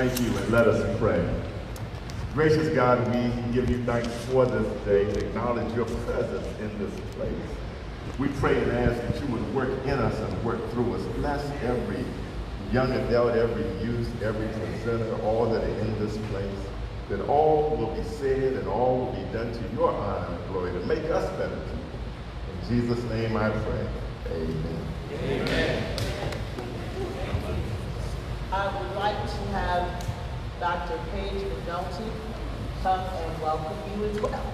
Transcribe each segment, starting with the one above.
Thank you, and let us pray. Gracious God, we give you thanks for this day, acknowledge your presence in this place. We pray and ask that you would work in us and work through us. Bless every young adult, every youth, every presenter, all that are in this place, that all will be said and all will be done to your honor and glory to make us better too. In Jesus' name I pray. Amen. Amen. I would like to have Dr. Paige McNulty come and welcome you as well.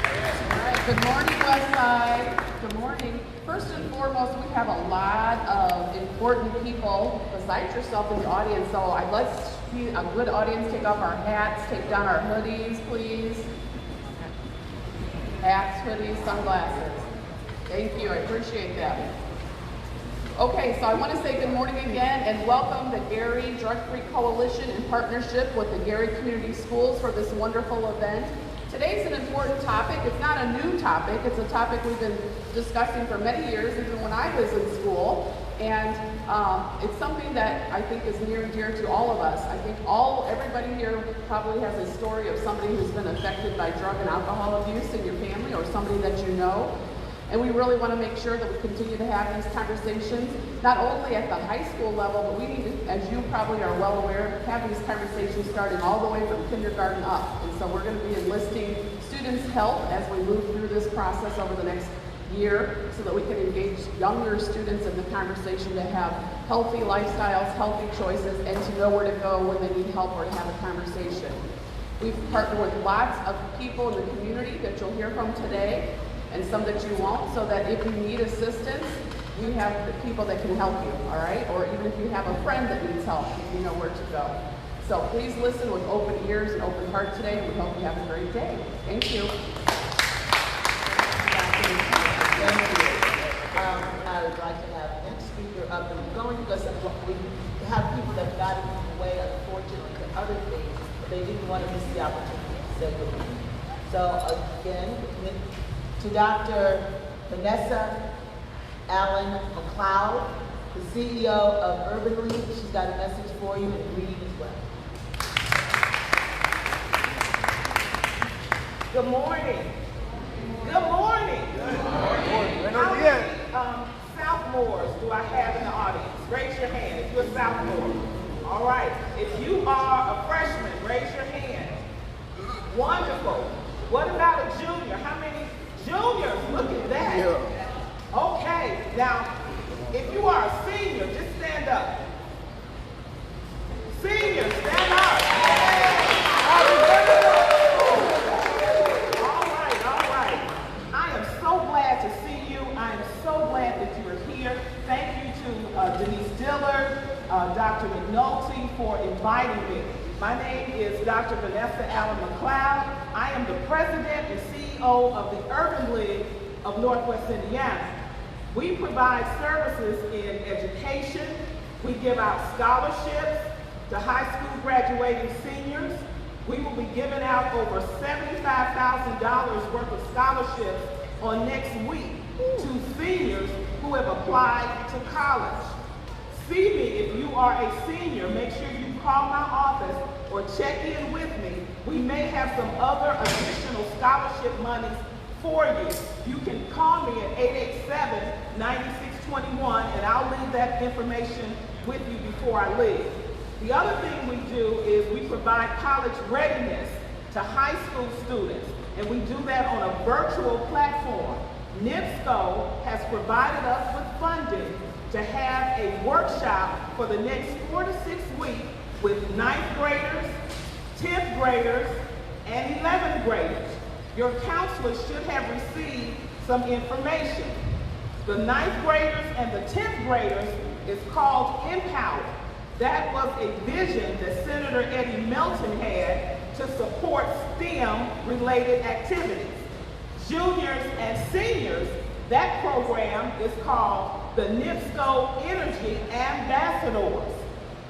All right, good morning, Westside. Good morning. First and foremost, we have a lot of important people besides yourself in the audience, so I'd like to be a good audience. Take off our hats, take down our hoodies, please. Hats, hoodies, sunglasses. Thank you, I appreciate that. Okay, so I want to say good morning again and welcome the Gary Drug-Free Coalition in partnership with the Gary Community Schools for this wonderful event. Today's an important topic. It's not a new topic. It's a topic we've been discussing for many years, even when I was in school. And it's something that I think is near and dear to all of us. I think everybody here probably has a story of somebody who's been affected by drug and alcohol abuse in your family or somebody that you know. And we really want to make sure that we continue to have these conversations, not only at the high school level, but we need to, as you probably are well aware, have these conversations starting all the way from kindergarten up. And so we're going to be enlisting students' help as we move through this process over the next year so that we can engage younger students in the conversation to have healthy lifestyles, healthy choices, and to know where to go when they need help or to have a conversation. We've partnered with lots of people in the community that you'll hear from today, and some that you won't, so that if you need assistance, you have the people that can help you, all right? Or even if you have a friend that needs help, you know where to go. So please listen with open ears and open heart today. We hope you have a great day. Thank you. Thank you. I would like to have the next speaker up and going because we have people that got in the way, unfortunately, to other things, but they didn't want to miss the opportunity to say good morning. So again, to Dr. Vanessa Allen McLeod, the CEO of Urban League. She's got a message for you and reading as well. Good morning. Good morning. How many sophomores do I have in the audience? Raise your hand if you're a sophomore. All right. If you are a freshman, raise your hand. Wonderful. What about a junior? How many juniors? Look at that. Yeah. Okay, now, if you are a senior, just stand up. Seniors, stand up. All right. I am so glad to see you. I am so glad that you are here. Thank you to Denise Dillard, Dr. McNulty for inviting me. My name is Dr. Vanessa Allen McLeod. I am the president and CEO of the Urban League of Northwest Indiana. We provide services in education. We give out scholarships to high school graduating seniors. We will be giving out over $75,000 worth of scholarships on next week to seniors who have applied to college. See me if you are a senior. Make sure you call my office or check in with me. We may have some other additional scholarship monies for you. You can call me at 887-9621 and I'll leave that information with you before I leave. The other thing we do is we provide college readiness to high school students, and we do that on a virtual platform. NIPSCO has provided us with funding to have a workshop for the next 4 to 6 weeks with 9th graders, 10th graders, and 11th graders. Your counselors should have received some information. The 9th graders and the 10th graders is called Empower. That was a vision that Senator Eddie Melton had to support STEM-related activities. Juniors and seniors, that program is called the NIPSCO Energy Ambassadors.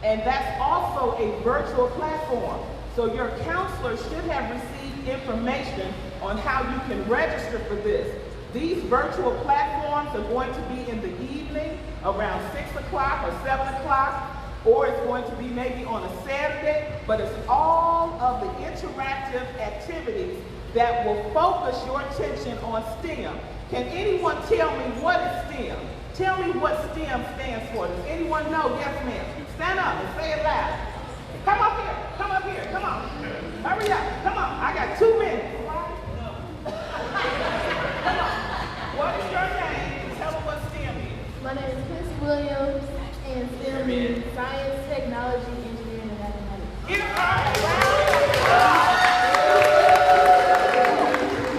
And that's also a virtual platform. So your counselor should have received information on how you can register for this. These virtual platforms are going to be in the evening around 6 o'clock or 7 o'clock. or it's going to be maybe on a Saturday, but it's all of the interactive activities that will focus your attention on STEM. Can anyone tell me what is STEM? Tell me what STEM stands for. Does anyone know? Yes, ma'am. Stand up and say it loud. Come up here. Come up here. Come on. Hurry up. Come on. I got 2 minutes. Come on. What is your name? Tell them what STEM is. My name is Chris Williams, and STEM means science, technology, engineering, and mathematics. Get it right.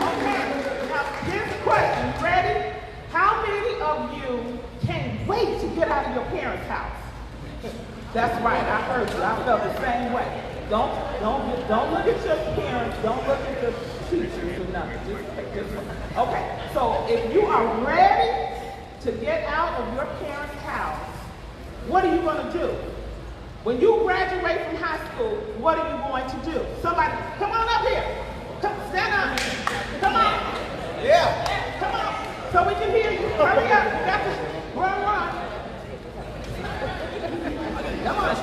Okay. Now, here's the question. You ready? How many of you can't wait to get out of your parents' house? That's right. I heard you. I felt the same way. Don't look at your parents. Don't look at your teachers or nothing. Just okay. So if you are ready to get out of your parents' house, what are you going to do? When you graduate from high school, what are you going to do? Somebody, come on up here. Come, stand up. Come on. Yeah. Come on. So we can hear you. Hurry up. You got to run. Come on.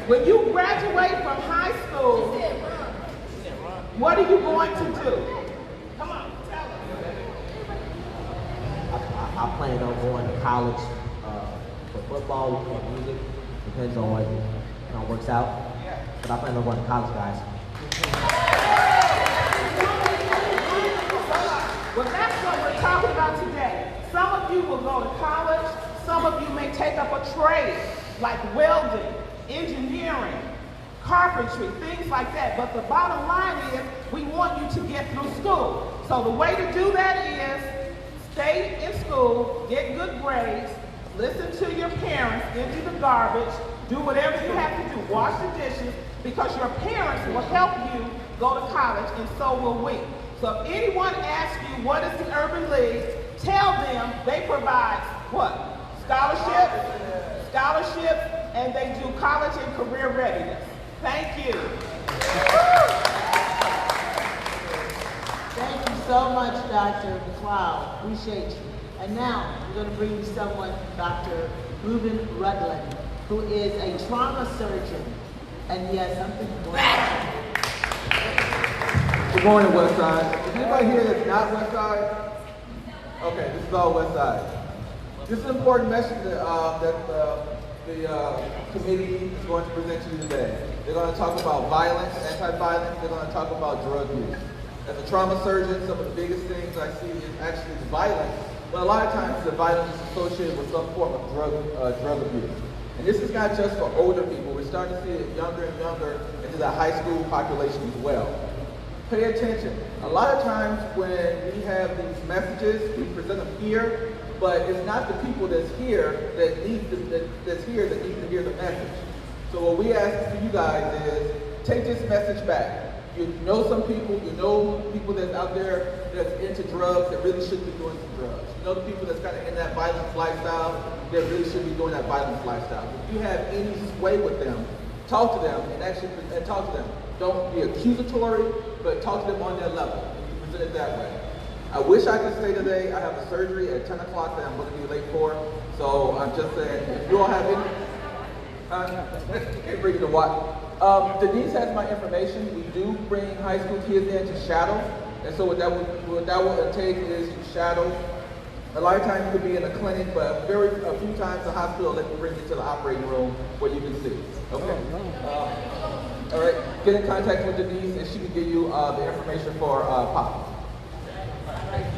When you graduate from high school, what are you going to do? Come on, tell us. I plan on going to college for football or music. Depends on what works out. But I plan on going to college, guys. Well, that's what we're talking about today. Some of you will go to college. Some of you may take up a trade like welding, engineering, carpentry, things like that. But the bottom line is we want you to get through school. So the way to do that is stay in school, get good grades, listen to your parents, empty the garbage, do whatever you have to do, wash the dishes, because your parents will help you go to college, and so will we. So if anyone asks you what is the Urban League, tell them they provide what? Scholarships, and they do college and career readiness. Thank you. Thank you so much, Dr. McLeod. Appreciate you. And now, we're going to bring you someone, Dr. Reuben Rutland, who is a trauma surgeon, and he has something going on. Good morning, Westside. Is anybody here that's not Westside? Okay, this is all Westside. This is an important message that the committee is going to present to you today. They're going to talk about violence, anti-violence. They're going to talk about drug use. As a trauma surgeon, some of the biggest things I see is actually violence, but a lot of times the violence is associated with some form of drug abuse. And this is not just for older people. We're starting to see it younger and younger into the high school population as well. Pay attention. A lot of times when we have these messages, we present them here, but it's not the people that's here that need to hear the message. So what we ask for you guys is take this message back. You know some people, you know people that's out there that's into drugs that really shouldn't be doing some drugs. You know the people that's kind of in that violent lifestyle that really shouldn't be doing that violent lifestyle. If you have any sway with them, talk to them and talk to them. Don't be accusatory, but talk to them on their level. And you present it that way. I wish I could stay today. I have a surgery at 10 o'clock that I'm going to be late for. So I'm just saying, if you all have any, get ready to watch. Denise has my information. We do bring high school kids in to shadow. And so what that will take is you shadow. A lot of times you could be in a clinic, but a few times the hospital will let you bring you to the operating room where you can see. Okay. All right. Get in contact with Denise, and she can give you the information for Pop. Thank you.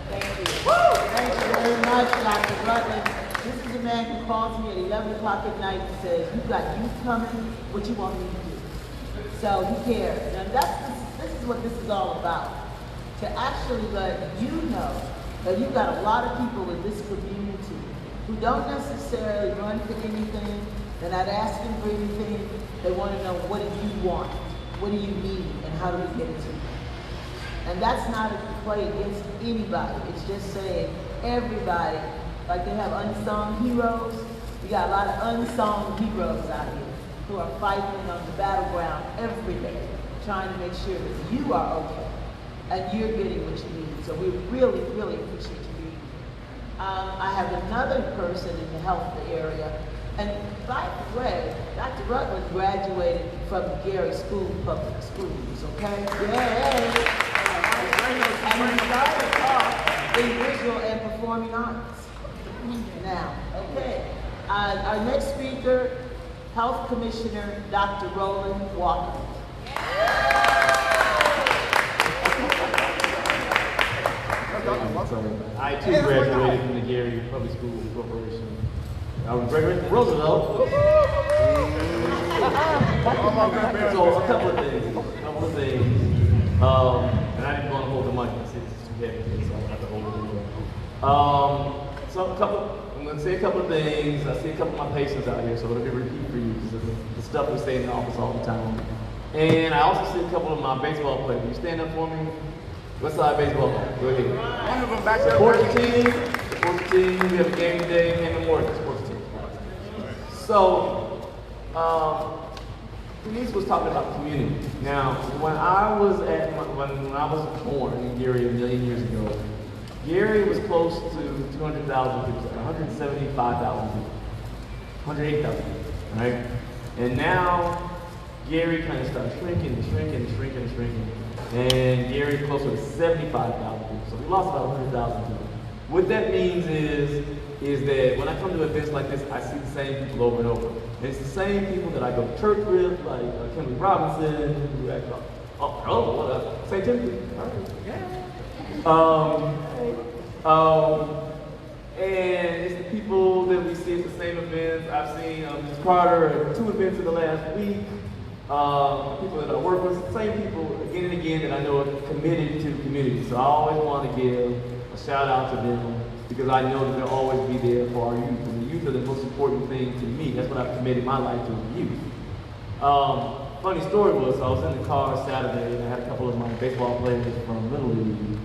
Thank you very much, Dr. Rutland. This is a man who calls me at 11 o'clock at night and says, "You've got youth coming, what you want me to do?" So he cares. And this is what this is all about. To actually let you know that you've got a lot of people in this community who don't necessarily run for anything, they're not asking for anything, they want to know, what do you want? What do you need? And how do we get it to you? And that's not a play against anybody. It's just saying everybody, like they have unsung heroes, we got a lot of unsung heroes out here who are fighting on the battleground every day, trying to make sure that you are okay and you're getting what you need. So we really, really appreciate you being here. I have another person in the health area And by the way, Dr. Rutland graduated from Gary School Public Schools, okay? Yay! And he started off in visual and performing arts. Now, okay. Our next speaker, Health Commissioner Dr. Roland Walker. I too graduated from the Gary Public School Corporation. I was graduated from Roosevelt. So a couple of things. And I didn't want to hold the mic. It's too heavy, so I have to hold it. So I'm going to say a couple of things. I see a couple of my patients out here, so it'll be repeat for you because the stuff we say in the office all the time. And I also see a couple of my baseball players. Will you stand up for me? West Side Baseball. Go ahead. One of them back there. Support the team. Support the team. We have a game today. Hammond Morgan. Support the team. So, Denise was talking about community. Now, when I was born in Gary a million years ago, Gary was close to 200,000 people, 175,000 people, 108,000 people, right? And now, Gary kind of started shrinking and shrinking and shrinking and shrinking. And Gary's closer to 75,000 people. So we lost about 100,000 people. What that means is that when I come to events like this, I see the same people over and over. And it's the same people that I go to church with, like Kimberly Robinson, who act St. Timothy. And it's the people that we see at the same events. I've seen Ms. Carter at 2 events in the last week. People that I work with, the same people again and again that I know are committed to the community. So I always want to give a shout out to them because I know that they'll always be there for our youth. And the youth are the most important thing to me. That's what I've committed my life to, the youth. Funny story was, I was in the car Saturday and I had a couple of my baseball players from Little League.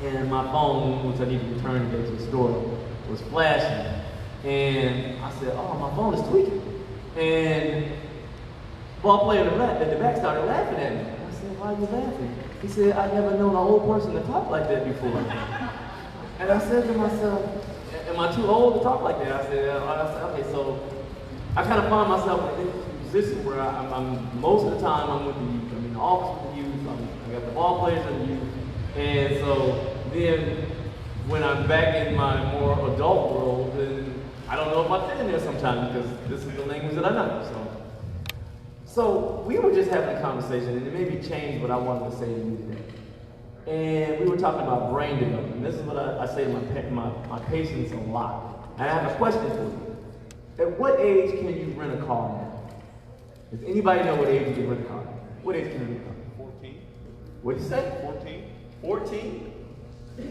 And my phone, which I need to return to go to the store, was flashing. And I said, oh, my phone is tweaking. And ball player at the back started laughing at me. I said, why are you laughing? He said, I've never known an old person to talk like that before. And I said to myself, am I too old to talk like that? I said, okay, so I kind of find myself in a position where I'm most of the time I'm with the youth. I'm in the office with the youth. I got the ball players and the youth. And so then when I'm back in my more adult world, then I don't know if I fit in there sometimes because this is the language that I know. So we were just having a conversation, and it maybe changed what I wanted to say to you today. And we were talking about brain development. This is what I say to my patients a lot. And I have a question for you. At what age can you rent a car now? Does anybody know what age you can rent a car? What age can you rent a car? 14. What did you say? 14. 14?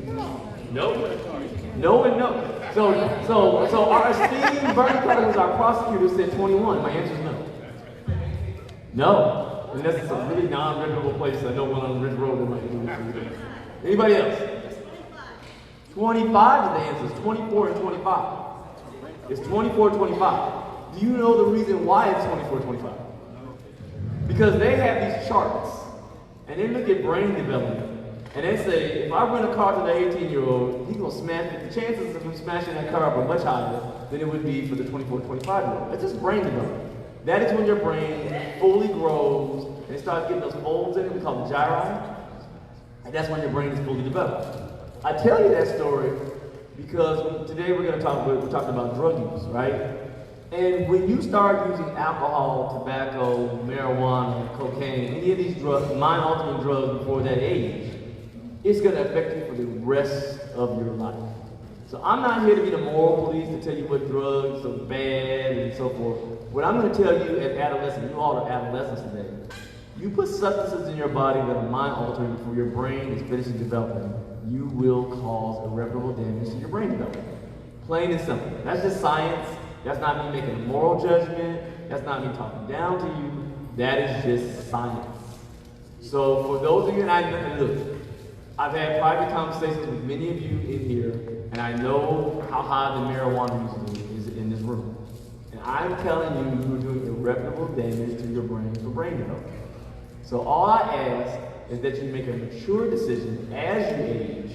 No. No and no. So our esteemed Bernie Carter, who's our prosecutor, said 21. My answer is no. No. And that's a really non-reputable place. I know one on Ridge Road that might do it. Anybody else? 25 is the answer. It's 24 and 25. It's 24 and 25. Do you know the reason why it's 24 and 25? Because they have these charts, and they look at brain development. And they say, if I rent a car to the 18-year-old, he's going to smash it. The chances of him smashing that car are much higher than it would be for the 24, 25-year-old. That's just brain development. That is when your brain fully grows and it starts getting those folds in it. We call them gyri. And that's when your brain is fully developed. I tell you that story because today we're talking about drug use, right? And when you start using alcohol, tobacco, marijuana, cocaine, any of these drugs, mind-altering drugs before that age, it's going to affect you for the rest of your life. So I'm not here to be the moral police to tell you what drugs are bad and so forth. What I'm going to tell you as adolescents, you all are adolescents today, you put substances in your body that are mind-altering before your brain is finishing developing, you will cause irreparable damage to your brain development. Plain and simple. That's just science. That's not me making a moral judgment. That's not me talking down to you. That is just science. So for those of you, and look, I've had private conversations with many of you in here, and I know how high the marijuana use is in this room. And I'm telling you, you're doing irreparable damage to your brain for brain development. So all I ask is that you make a mature decision as you age,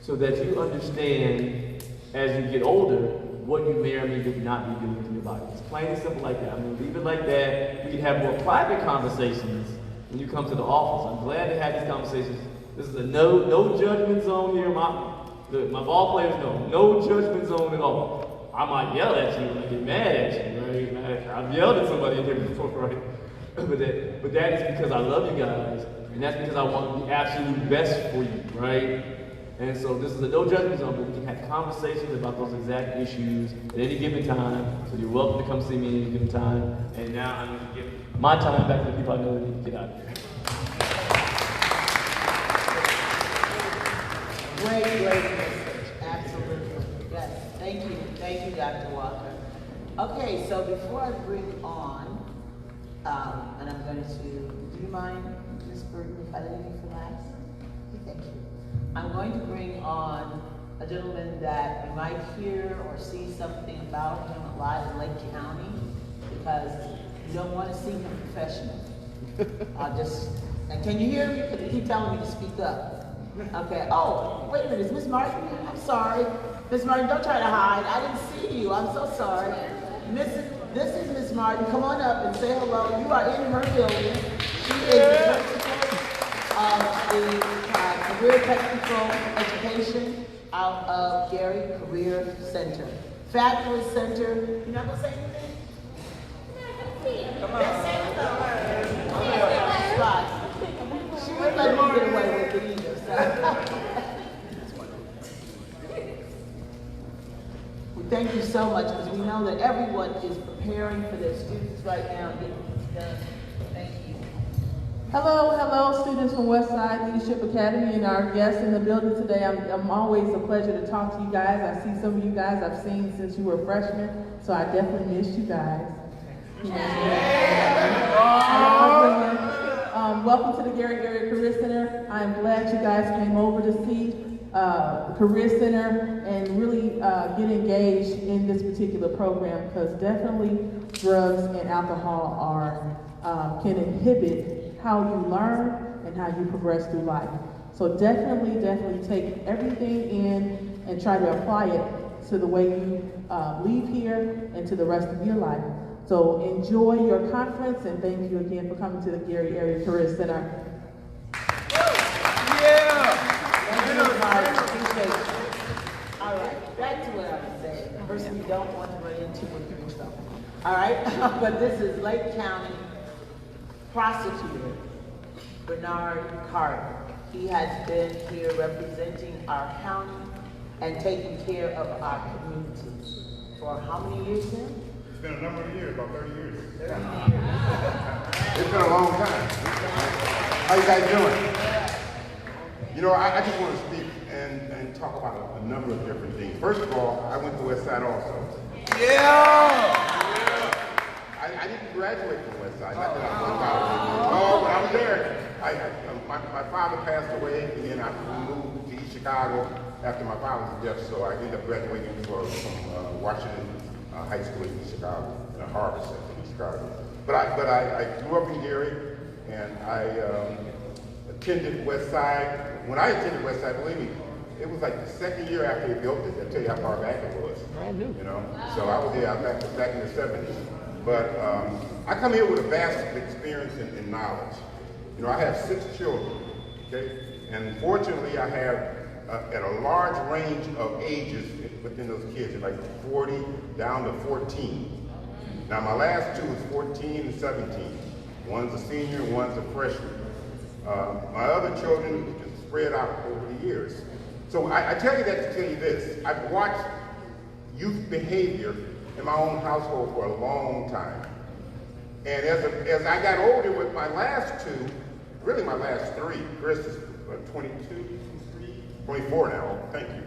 so that you understand as you get older what you may or may not be doing to your body. It's plain and simple like that. I'm going to leave it like that. We can have more private conversations when you come to the office. I'm glad to have these conversations. This is a no judgment zone here. My ball players know, no judgment zone at all. I might yell at you and get mad at you, right? I've yelled at somebody in here before, right? But that is because I love you guys, and that's because I want the absolute best for you, right? And so this is a no judgment zone, but we can have conversations about those exact issues at any given time. So you're welcome to come see me at any given time. And now I'm going to give my time back to the people I know that need to get out of here. Great message, absolutely. Yes, thank you, Dr. Walker. Okay, so before I bring on, and I'm going to, do you mind, Ms. Burton, if I leave you for last? Thank you. I'm going to bring on a gentleman that you might hear or see something about him a lot in Lake County, because you don't want to see him professional. And can you hear me? Because you keep telling me to speak up. Okay, oh, wait a minute, is Miss Martin? I'm sorry. Miss Martin, don't try to hide. I didn't see you, I'm so sorry. This is Miss Martin. Come on up and say hello. You are in her building. She is the principal of the Career Technical Education out of Gary Career Center. Fabulous center. You're not going to say anything? Come on. She wouldn't let me get away with it either. So. We thank you so much, because we know that everyone is preparing for their students right now, getting things done. Thank you. Hello, students from Westside Leadership Academy and our guests in the building today. I'm always a pleasure to talk to you guys. I see some of you guys I've seen since you were freshmen, so I definitely missed you guys. Welcome to the Gary Area Career Center. I am glad you guys came over to see the Career Center and really get engaged in this particular program, because definitely drugs and alcohol can inhibit how you learn and how you progress through life. So definitely take everything in and try to apply it to the way you leave here and to the rest of your life. So enjoy your conference, and thank you again for coming to the Gary Area Career Center. All right, back to what I was saying. The person you don't want to run into when you do something. All right, but this is Lake County Prosecutor Bernard Carter. He has been here representing our county and taking care of our community for how many years now? It's been a number of years, about 30 years. 30 years. It's been a long time. How you guys doing? You know, I just want to speak and talk about a number of different things. First of all, I went to Westside also. I didn't graduate from Westside. Not that I went out. Oh, when I was there, my father passed away, and then I moved to East Chicago after my father's death, so I ended up graduating from Washington High School in East Chicago, in a Harvard Center in East Chicago. But I grew up in Gary, and I attended Westside. When I attended Westside, believe me, it was like the second year after they built it. I'll tell you how far back it was. Brand new. You know, so I was there back in the 70s. But I come here with a vast experience and knowledge. You know, I have 6 children, okay? And fortunately, I have at a large range of ages within those kids, like 40 down to 14. Now, my last 2 is 14 and 17. One's a senior and one's a freshman. My other children just spread out over the years. So I tell you that to tell you this. I've watched youth behavior in my own household for a long time. And as I got older with my last 2, really my last 3, Chris is 22, 24 now, thank you.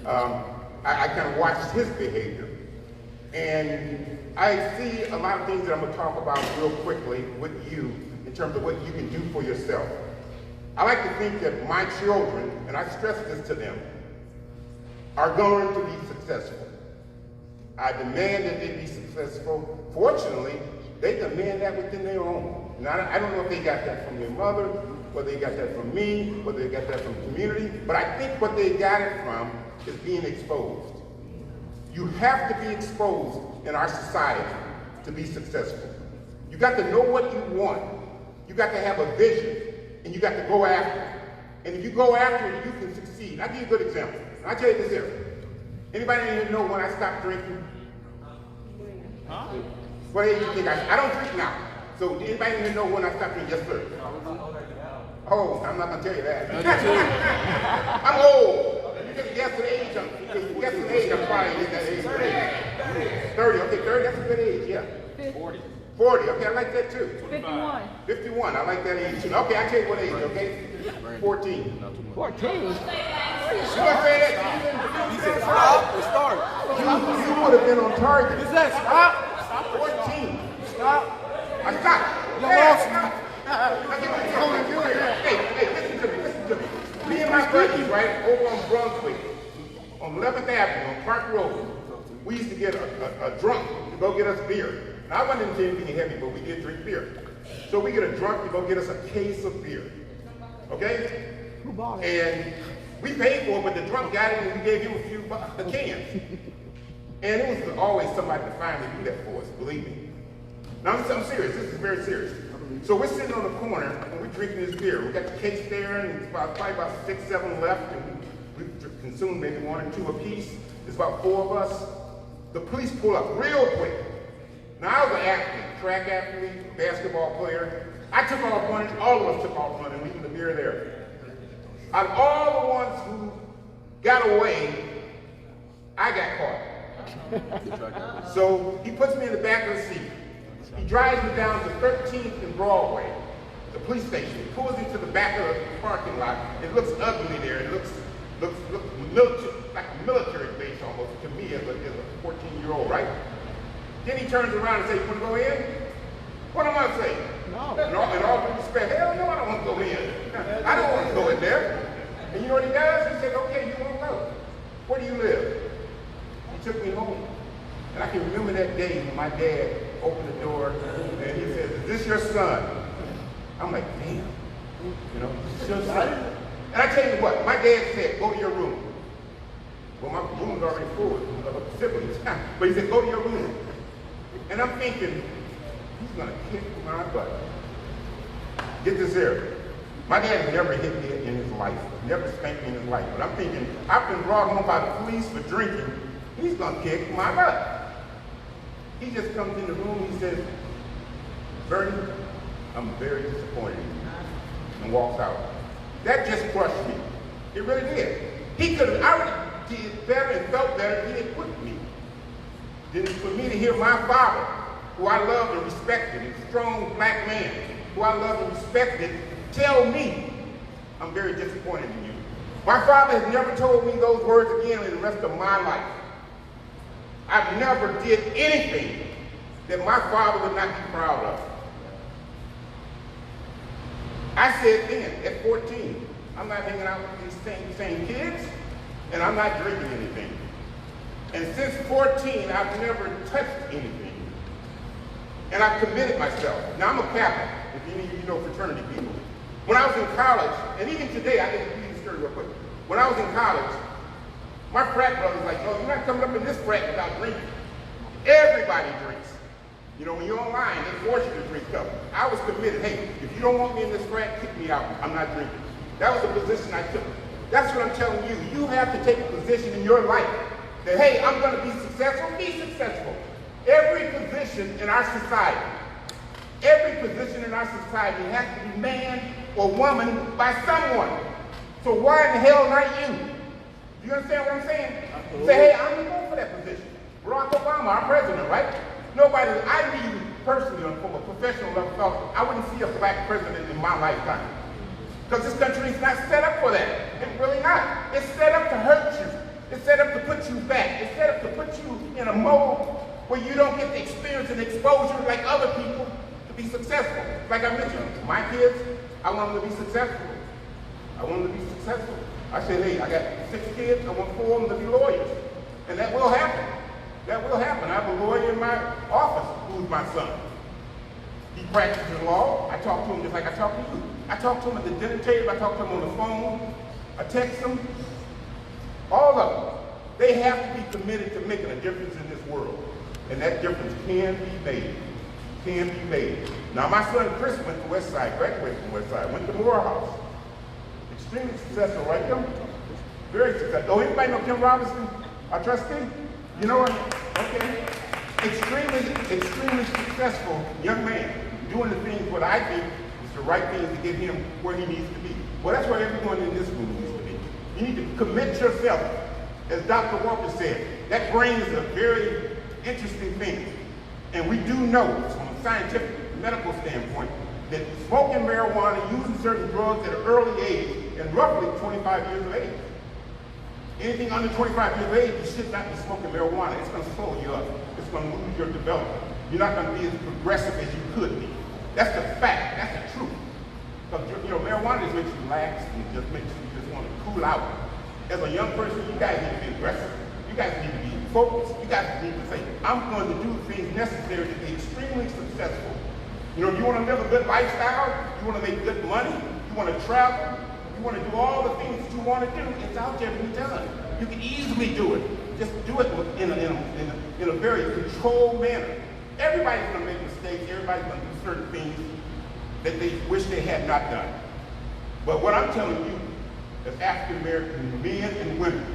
I kind of watched his behavior. And I see a lot of things that I'm gonna talk about real quickly with you in terms of what you can do for yourself. I like to think that my children, and I stress this to them, are going to be successful. I demand that they be successful. Fortunately, they demand that within their own. Now, I don't know if they got that from their mother, whether they got that from me, whether they got that from the community, but I think what they got it from is being exposed. You have to be exposed in our society to be successful. You got to know what you want. You got to have a vision, and you got to go after it. And if you go after it, you can succeed. I'll give you a good example. I'll tell you this here. Anybody in here know when I stopped drinking? Huh? What age do you think I don't drink now. So anybody in here know when I stopped drinking? Yes, sir. Oh, I'm not gonna tell you that. I'm old. You just guess the age. You guess the age. I'm probably in that age. 30. Okay, 30. That's a good age. Yeah. 40. 40. Okay, I like that too. 51. 51. I like that age too. Okay, I'll tell you what age. Okay. 14. 14. You would have been on target. Is that stop? 14. Stop. I stopped. You lost me. Hey, listen to me. Me and my buddies, right, over on Brunswick, on 11th Avenue, on Park Road, we used to get a drunk to go get us beer. Now, I wasn't into anything heavy, but we did drink beer. So we get a drunk to go get us a case of beer. Okay? And we paid for it, but the drunk got it and we gave him a few cans. And it was always somebody to finally do that for us, believe me. Now, I'm serious. This is very serious. So we're sitting on the corner and we're drinking this beer. We got the case there, and it's probably about 6, 7 left, and we've consumed maybe 1 or 2 apiece. There's about 4 of us. The police pull up real quick. Now, I was an athlete, track athlete, basketball player. I took off running. All of us took off running, leaving the beer there. Out of all the ones who got away, I got caught. So he puts me in the back of the seat. He drives me down to 13th and Broadway, the police station. He pulls into the back of the parking lot. It looks ugly there. It looks military, like a military base almost to me as a 14-year-old, right? Then he turns around and says, "You want to go in?" What am I saying? No. In all due respect, hell no, I don't want to go in. I don't want to go in there. And you know what he does? He said, "Okay, you won't go. Where do you live?" He took me home. And I can remember that day when my dad opened the door and he said, "Is this your son?" I'm like, damn. You know, it's your son. And I tell you what, my dad said, "Go to your room." Well, my room was already full of siblings. But he said, "Go to your room." And I'm thinking, he's gonna kick my butt. Get this here. My dad has never hit me in his life, never spanked me in his life. But I'm thinking, I've been brought home by the police for drinking. He's gonna kick my butt. He just comes in the room, he says, "Bernie, I'm very disappointed in you," and walks out. That just crushed me. It really did. He could have, I already did better and felt better if he had quit me. Than for me to hear my father, who I loved and respected, a strong black man, who I loved and respected, tell me, "I'm very disappointed in you." My father has never told me those words again in the rest of my life. I've never did anything that my father would not be proud of. I said then, at 14, I'm not hanging out with these same kids, and I'm not drinking anything. And since 14, I've never touched anything. And I've committed myself. Now, I'm a Catholic, if any of you know fraternity people. When I was in college, and even today, I didn't read the story real quick. When I was in college, my frat brother was like, "No, you're not coming up in this frat without drinking." Everybody drinks. You know, when you're online, they force you to drink stuff. I was committed. Hey, if you don't want me in this frat, kick me out. I'm not drinking. That was the position I took. That's what I'm telling you. You have to take a position in your life that, hey, I'm going to be successful. Be successful. Every position in our society has to be man or woman by someone. So why in the hell not you? You understand what I'm saying? Absolutely. Say, hey, I'm going to go for that position. Barack Obama, our president, right? Nobody, I even personally, from a professional level, thought I wouldn't see a black president in my lifetime. Because this country is not set up for that. It's really not. It's set up to hurt you. It's set up to put you back. It's set up to put you in a mode where you don't get the experience and exposure like other people to be successful. Like I mentioned, my kids, I want them to be successful. I want them to be successful. I said, hey, I got 6 kids, I want 4 of them to be lawyers. And that will happen. That will happen. I have a lawyer in my office who's my son. He practices law. I talk to him just like I talk to you. I talk to him at the dinner table. I talk to him on the phone. I text him. All of them. They have to be committed to making a difference in this world. And that difference can be made. Can be made. Now, my son Chris went to Westside, graduated from Westside, went to Morehouse. Extremely successful, right, Kim? Very successful. Oh, anybody know Kim Robinson, our trustee? You know her? Okay. Extremely successful young man, doing the things what I think is the right thing to get him where he needs to be. Well, that's where everyone in this room needs to be. You need to commit yourself. As Dr. Walker said, that brain is a very interesting thing. And we do know, from a scientific, medical standpoint, that smoking marijuana, using certain drugs at an early age, and roughly 25 years of age. Anything under 25 years of age, you should not be smoking marijuana. It's going to slow you up. It's going to lose your development. You're not going to be as progressive as you could be. That's the fact. That's the truth. Because, you know, marijuana just makes you relax and just makes you just want to cool out. As a young person, you guys need to be aggressive. You guys need to be focused. You guys need to say, I'm going to do things necessary to be extremely successful. You know, you want to live a good lifestyle, you want to make good money, you want to travel, you want to do all the things that you want to do, it's out there to be done. You can easily do it. Just do it in a very controlled manner. Everybody's going to make mistakes. Everybody's going to do certain things that they wish they had not done. But what I'm telling you, as African American men and women,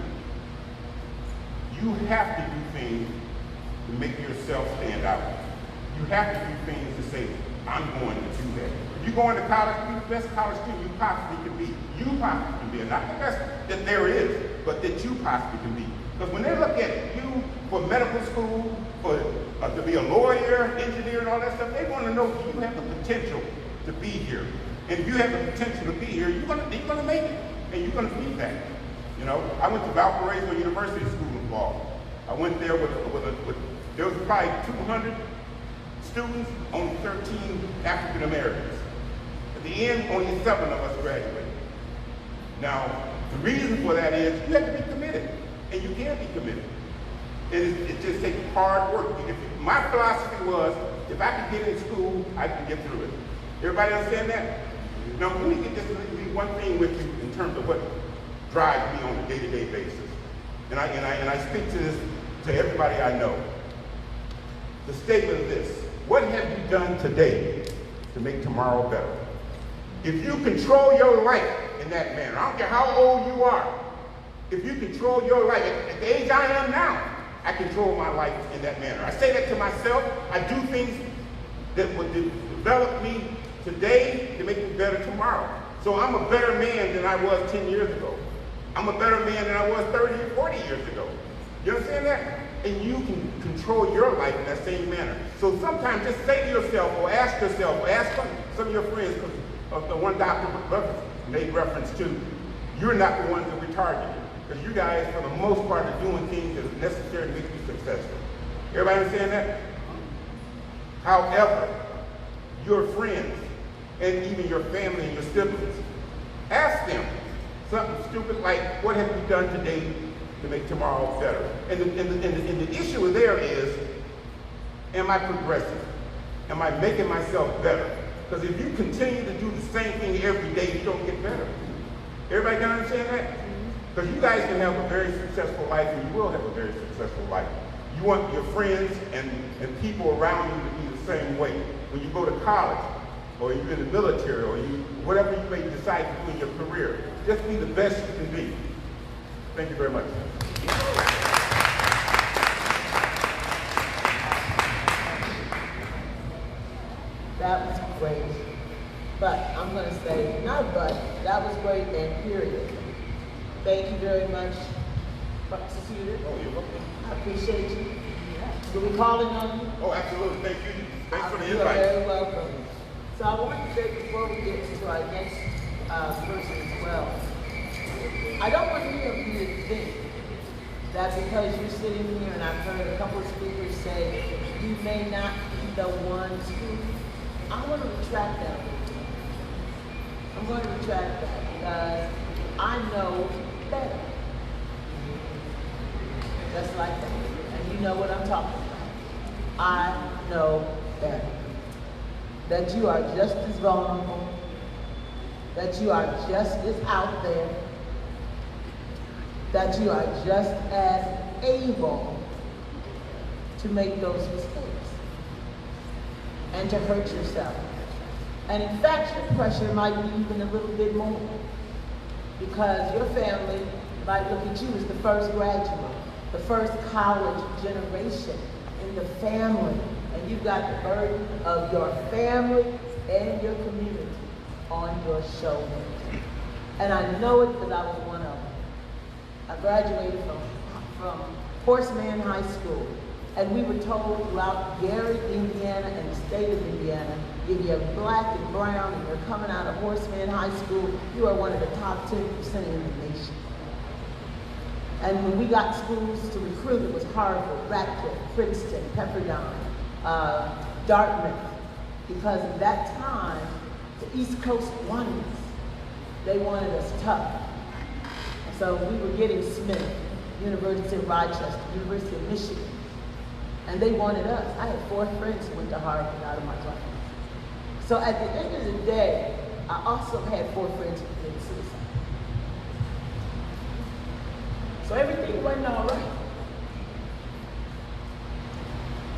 you have to do things to make yourself stand out. You have to do things to say, I'm going to do that. If you're going to college, be the best college student you possibly can be. You possibly can be. And not the best that there is, but that you possibly can be. Because when they look at you for medical school, for to be a lawyer, engineer, and all that stuff, they want to know do you have the potential to be here. And if you have the potential to be here, you're going to make it. And you're going to be that. You know, I went to Valparaiso University School of Law. I went there with there was probably 200 students, only 13 African Americans. At the end, only 7 of us graduated. Now, the reason for that is you have to be committed, and you can be committed. And it just takes hard work. My philosophy was, if I can get in school, I can get through it. Everybody understand that? Now, let me get this one thing with you in terms of what drives me on a day-to-day basis. And I speak to this to everybody I know. The statement is this: what have you done today to make tomorrow better? If you control your life in that manner, I don't care how old you are, if you control your life, at the age I am now, I control my life in that manner. I say that to myself. I do things that would develop me today to make me better tomorrow. So I'm a better man than I was 10 years ago. I'm a better man than I was 30 or 40 years ago. You understand that? And you can control your life in that same manner. So sometimes just say to yourself, or ask yourself, or ask some of your friends, because the one doctor made reference to, you're not the ones that we're targeting. Because you guys, for the most part, are doing things that are necessary to make you successful. Everybody understand that? However, your friends, and even your family and your siblings, ask them something stupid like, what have you done today to make tomorrow better? And the issue there is, am I progressing? Am I making myself better? Because if you continue to do the same thing every day, you don't get better. Everybody can understand that? Because you guys can have a very successful life, and you will have a very successful life. You want your friends and people around you to be the same way. When you go to college, or you're in the military, or whatever you may decide to do in your career, just be the best you can be. Thank you very much. That was great. But I'm going to say, not but, that was great and period. Thank you very much, Prosecutor. Oh, you're welcome. I appreciate you. Will we call in on you? Oh, absolutely. Thank you. Thanks for the You are invite. very welcome. So I want to say before we get to our next person as well, I don't want any of you to think that because you're sitting here, and I've heard a couple of speakers say, you may not be the ones who, I'm going to retract that. I'm going to retract that because I know better. Just like that. And you know what I'm talking about. I know better. That you are just as vulnerable, that you are just as out there, that you are just as able to make those mistakes and to hurt yourself. And in fact, your pressure might be even a little bit more, because your family might look at you as the first graduate, the first college generation in the family, and you've got the burden of your family and your community on your shoulders. And I know it because I was one of them. I graduated from Horseman High School, and we were told throughout Gary, Indiana, and the state of Indiana, if you're black and brown and you're coming out of Horseman High School, you are one of the top 10% in the nation. And when we got schools to recruit, it was Harvard, Radcliffe, Princeton, Pepperdine, Dartmouth, because at that time, the East Coast wanted us. They wanted us tough. And so we were getting Smith, University of Rochester, University of Michigan, and they wanted us. I had 4 friends who went to Harvard out of my class. So at the end of the day, I also had 4 friends who committed suicide. So everything wasn't all right.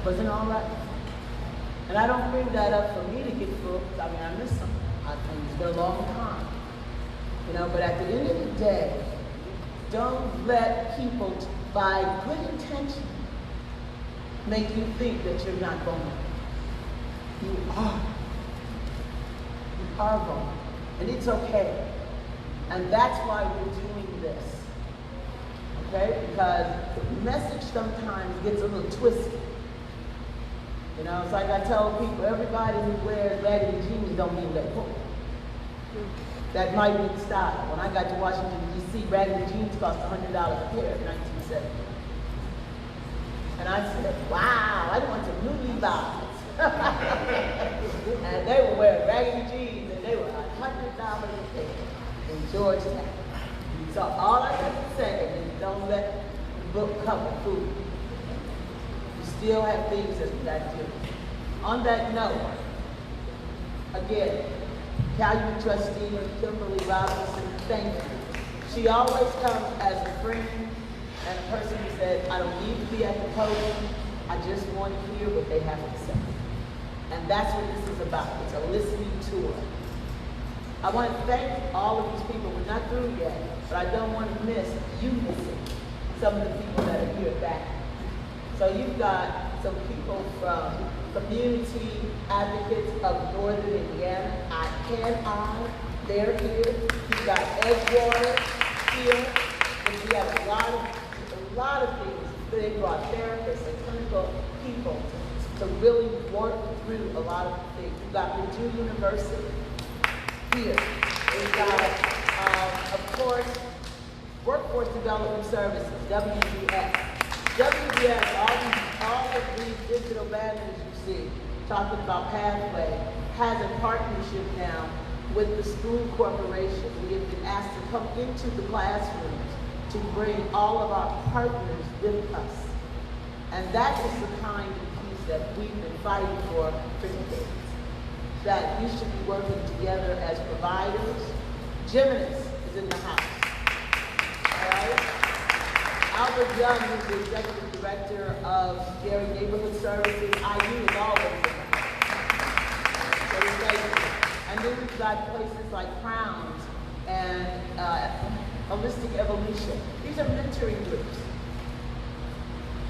Wasn't all right. And I don't bring that up for me to get full, because I mean, I miss them. I think it's been a long time. You know, but at the end of the day, don't let people, by good intention, make you think that you're not vulnerable. You are. You are vulnerable. And it's okay. And that's why we're doing this. Okay? Because the message sometimes gets a little twisted. You know, it's like I tell people, everybody who wears raggedy jeans don't mean they're poor. That might be the style. When I got to Washington, D.C., raggedy jeans cost $100 a pair in 1970. And I said, wow, I want some new Levi's. And they were wearing raggedy jeans, and they were $100 a pair in Georgetown. So all I got to say is don't let the book cover food. You still have things that you got to do. On that note, again, Calumet trustee Kimberly Robinson, thank you. She always comes as a friend and a person who said, I don't need to be at the podium, I just want to hear what they have to say. And that's what this is about. It's a listening tour. I want to thank all of these people. We're not through yet, but I don't want to miss you missing some of the people that are here back. So you've got some people from community advocates of Northern Indiana. They're here. You've got Edgewater here. And we have a lot of things. They brought therapists and clinical people to really work through a lot of things. We've got Purdue University here. We've got, of course, Workforce Development Services, WDS. WDS, all of these digital banners you see, talking about Pathway, has a partnership now with the school corporation. We have been asked to come into the classrooms to bring all of our partners with us. And that is the kind of piece that we've been fighting for decades. That we should be working together as providers. Jimenez is in the house. All right? Albert Young, who's the executive director of Gary Neighborhood Services, IU is always in the house. So we thank you. And then we've got places like Crowns and Holistic Evolution. These are mentoring groups.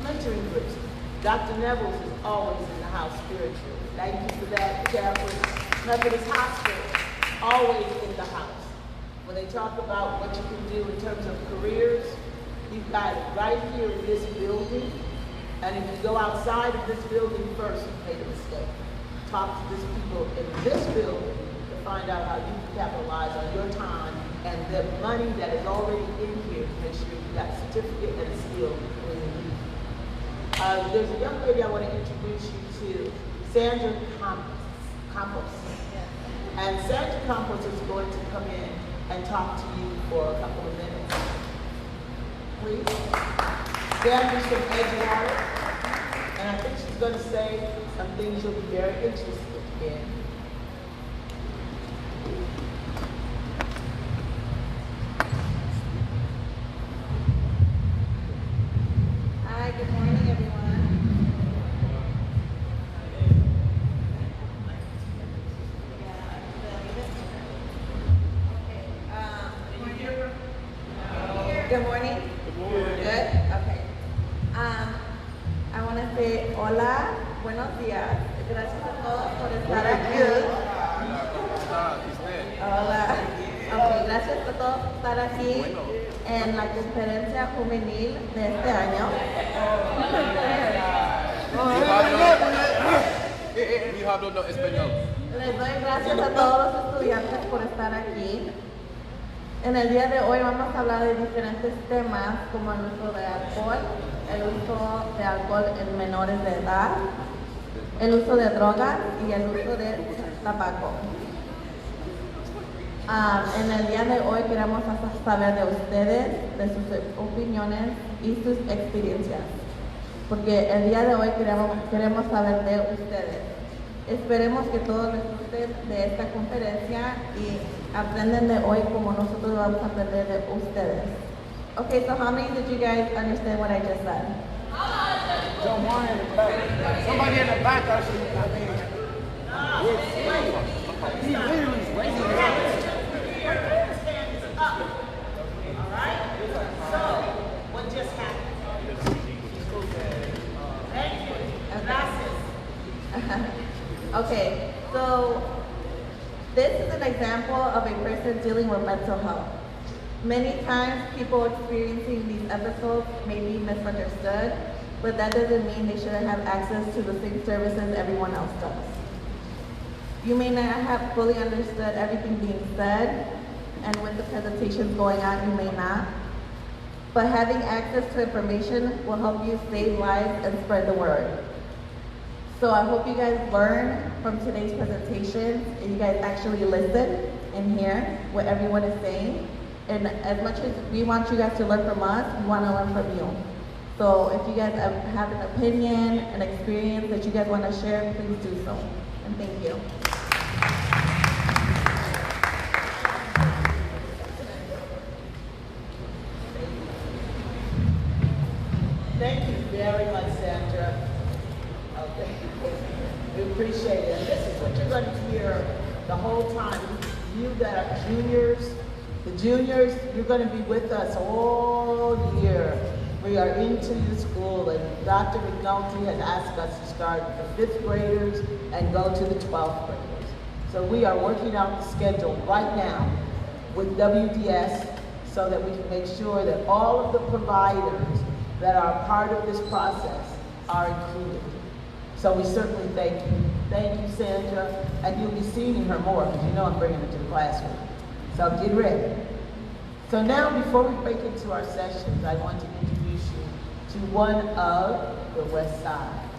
Mentoring groups. Dr. Nevels is always in the house spiritually. Thank you for that. Campos, Methodist Hospital, always in the house. When they talk about what you can do in terms of careers, you've got it right here in this building. And if you go outside of this building first, you made a mistake. Talk to these people in this building to find out how you can capitalize on your time and the money that is already in here to make sure you got a certificate and a skill when you leave. There's a young lady I want to introduce you to, Sandra Campos. And Sandra Campos is going to come in and talk to you for a couple of minutes. Please. Sandra's from Edgewater, and I think she's going to say some things you'll be very interested in. Good morning. Good morning. Good? Okay. I want to say hola, buenos días. Gracias a todos por estar aquí. Hola. Okay, gracias a todos por estar aquí en la conferencia juvenil de este año. Les doy gracias a todos los estudiantes por estar aquí. En el día de hoy vamos a hablar de diferentes temas como el uso de alcohol, el uso de alcohol en menores de edad, el uso de drogas y el uso de tabaco. En el día de hoy queremos saber de ustedes, de sus opiniones y sus experiencias, porque el día de hoy queremos saber de ustedes. Esperemos que todos disfruten de esta conferencia y aprendan de hoy como nosotros vamos a aprender de ustedes. Okay, so how many did you guys understand what I just said? Somebody in the back, I should he literally is raising his hand. His hand is up. All right? So, what just happened? Thank you. Gracias. Okay, so this is an example of a person dealing with mental health. Many times people experiencing these episodes may be misunderstood, but that doesn't mean they shouldn't have access to the same services everyone else does. You may not have fully understood everything being said, and with the presentations going on, you may not. But having access to information will help you save lives and spread the word. So I hope you guys learn from today's presentation and you guys actually listen and hear what everyone is saying. And as much as we want you guys to learn from us, we want to learn from you. So if you guys have an opinion, an experience that you guys want to share, please do so. And thank you. Thank you very much, Sandra. Okay. We appreciate it. And this is what you're going to hear the whole time. You that are juniors, the juniors, you're going to be with us all year. We are into the school, and Dr. McNulty has asked us to start the 5th graders and go to the 12th graders. So we are working out the schedule right now with WDS so that we can make sure that all of the providers that are part of this process are included. So we certainly thank you. Thank you, Sandra. And you'll be seeing her more because you know I'm bringing her to the classroom. So get ready. So now, before we break into our sessions, I want to introduce you to one of the West Side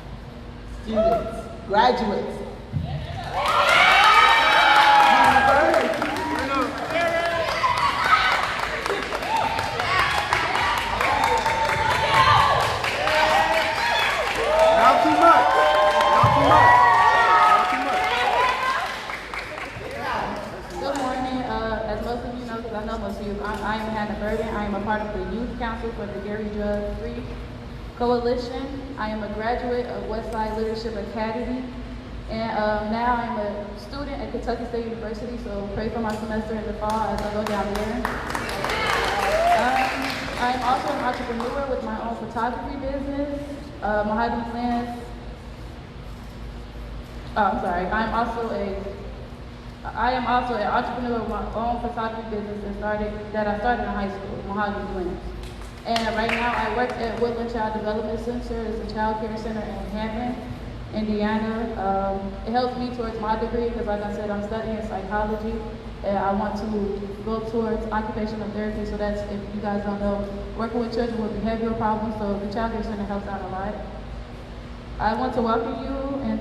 students, graduates. Not too much. Not too much. Not too much. Good morning. As most of you know, because I know most of you, I am Hannah Burden. I am a part of the Youth Council for the Gary Drug Free Coalition. I am a graduate of Westside Leadership Academy. And now I'm a student at Kentucky State University, so pray for my semester in the fall as I go down there. I'm also an entrepreneur with my own photography business, Mahogany Plans. I am also an entrepreneur with my own photography business that I started in high school, Mahogany Plans. And right now I work at Woodland Child Development Center. It's a child care center in Hammond, Indiana. It helps me towards my degree because, like I said, I'm studying psychology and I want to go towards occupational therapy. So that's, if you guys don't know, working with children with behavioral problems. So the child care center helps out a lot. I want to welcome you and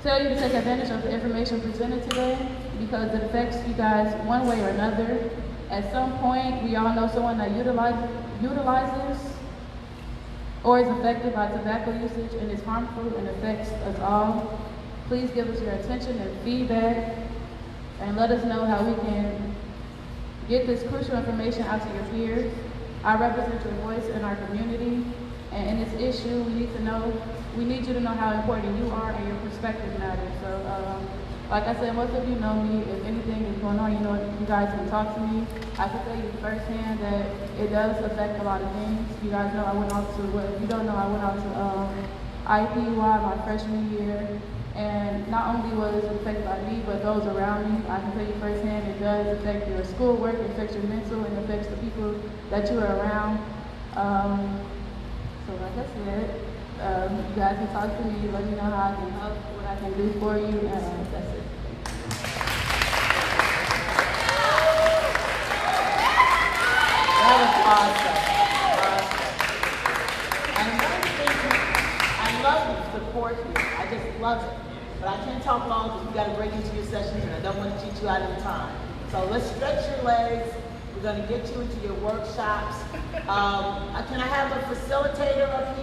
tell you to take advantage of the information presented today because it affects you guys one way or another. At some point, we all know someone that utilizes or is affected by tobacco usage and is harmful and affects us all. Please give us your attention and feedback and let us know how we can get this crucial information out to your peers. I represent your voice in our community, and in this issue, we need you to know how important you are and your perspective matters. So Like I said, most of you know me. If anything is going on, you know, you guys can talk to me. I can tell you firsthand that it does affect a lot of things. You guys know I went out to, well, if you don't know, I went out to IPY my freshman year. And not only was it affected by me, but those around me. I can tell you firsthand, it does affect your schoolwork, it affects your mental, and affects the people that you are around. So like I said, you guys can talk to me, let me know how I can help, what I can do for you, and that's it. That was awesome. I love the support here. I just love it. But I can't talk long because we got to break into your sessions and I don't want to cheat you out of time. So let's stretch your legs. We're going to get you into your workshops. Can I have a facilitator up here?